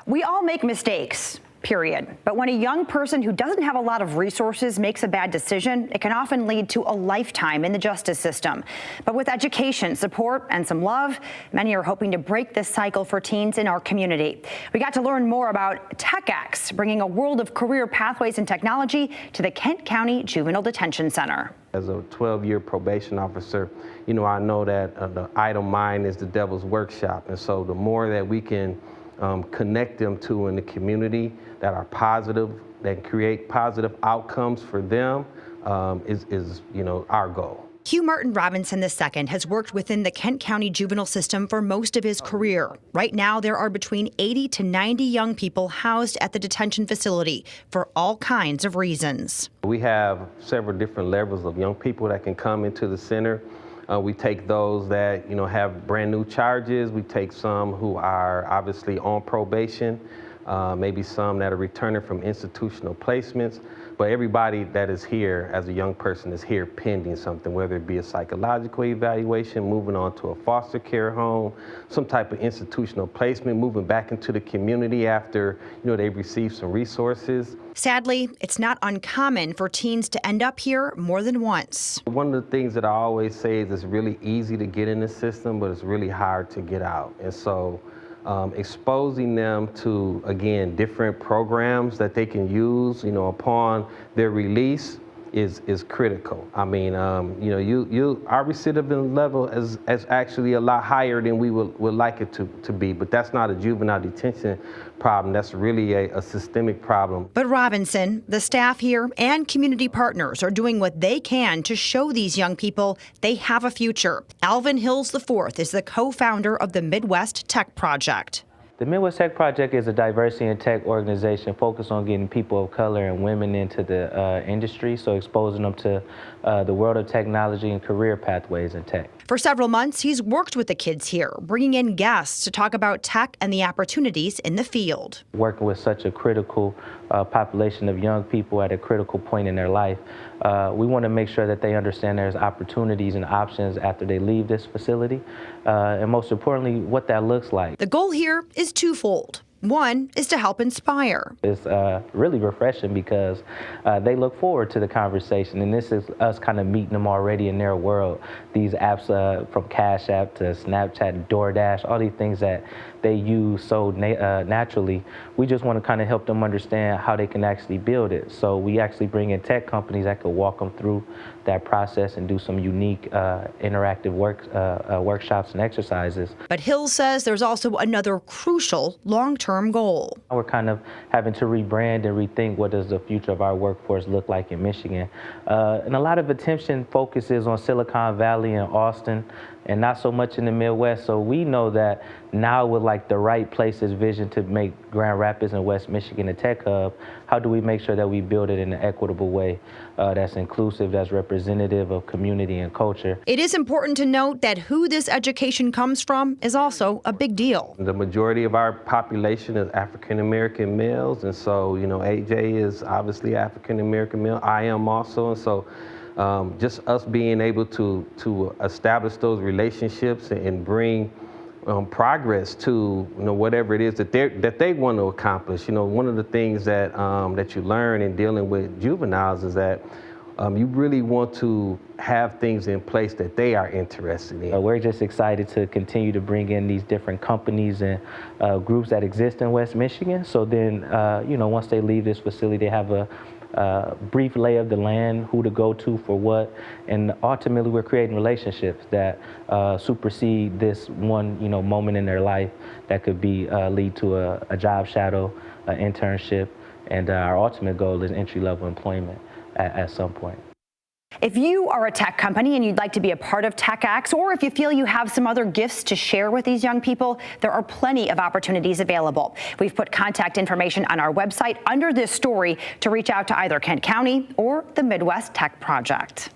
We all make mistakes, period. But when a young person who doesn't have a lot of resources makes a bad decision, it can often lead to a lifetime in the justice system. But with education, support, and some love, many are hoping to break this cycle for teens in our community. We got to learn more about TechX, bringing a world of career pathways and technology to the Kent County Juvenile Detention Center. As a 12-year probation officer, I know that the idle mind is the devil's workshop. And so the more that we can connect them to in the community that are positive, that create positive outcomes for them is our goal. Hugh Martin Robinson II has worked within the Kent County juvenile system for most of his career. Right now, there are between 80 to 90 young people housed at the detention facility for all kinds of reasons. We have several different levels of young people that can come into the center. We take those that have brand new charges. We take some who are obviously on probation, maybe some that are returning from institutional placements. But everybody that is here as a young person is here pending something, whether it be a psychological evaluation, moving on to a foster care home, some type of institutional placement, moving back into the community after they've received some resources. Sadly, it's not uncommon for teens to end up here more than once. One of the things that I always say is it's really easy to get in the system, but it's really hard to get out. And so exposing them to, again, different programs that they can use, upon their release is critical. I mean, our recidivism level is actually a lot higher than we would like it to be, but that's not a juvenile detention problem. That's really a systemic problem. But Robinson, the staff here, and community partners are doing what they can to show these young people they have a future. Alvin Hills IV is the co-founder of the Midwest Tech Project. The Midwest Tech Project is a diversity and tech organization focused on getting people of color and women into the industry, so exposing them to the world of technology and career pathways in tech. For several months, he's worked with the kids here, bringing in guests to talk about tech and the opportunities in the field. Working with such a critical population of young people at a critical point in their life, we want to make sure that they understand there's opportunities and options after they leave this facility, and most importantly, what that looks like. The goal here is twofold. One is to help inspire. It's really refreshing because they look forward to the conversation, and this is us kind of meeting them already in their world. These apps from Cash App to Snapchat, DoorDash, all these things that they use so naturally, we just want to kind of help them understand how they can actually build it. So we actually bring in tech companies that could walk them through that process and do some unique interactive workshops and exercises. But Hill says there's also another crucial long-term goal. We're kind of having to rebrand and rethink what does the future of our workforce look like in Michigan. And a lot of attention focuses on Silicon Valley and Austin, and not so much in the Midwest. So we know that now with like the right places vision to make Grand Rapids and West Michigan a tech hub, how do we make sure that we build it in an equitable way that's inclusive, that's representative of community and culture? It is important to note that who this education comes from is also a big deal. The majority of our population is African American males, and so AJ is obviously African American male. I am also, and so just us being able to establish those relationships and bring progress to whatever it is that they want to accomplish. One of the things that that you learn in dealing with juveniles is that you really want to have things in place that they are interested in. We're just excited to continue to bring in these different companies and groups that exist in West Michigan. So then, once they leave this facility, they have a brief lay of the land, who to go to for what, and ultimately we're creating relationships that supersede this one moment in their life that could be lead to a job shadow, an internship, and our ultimate goal is entry-level employment at some point. If you are a tech company and you'd like to be a part of TechX, or if you feel you have some other gifts to share with these young people, there are plenty of opportunities available. We've put contact information on our website under this story to reach out to either Kent County or the Midwest Tech Project.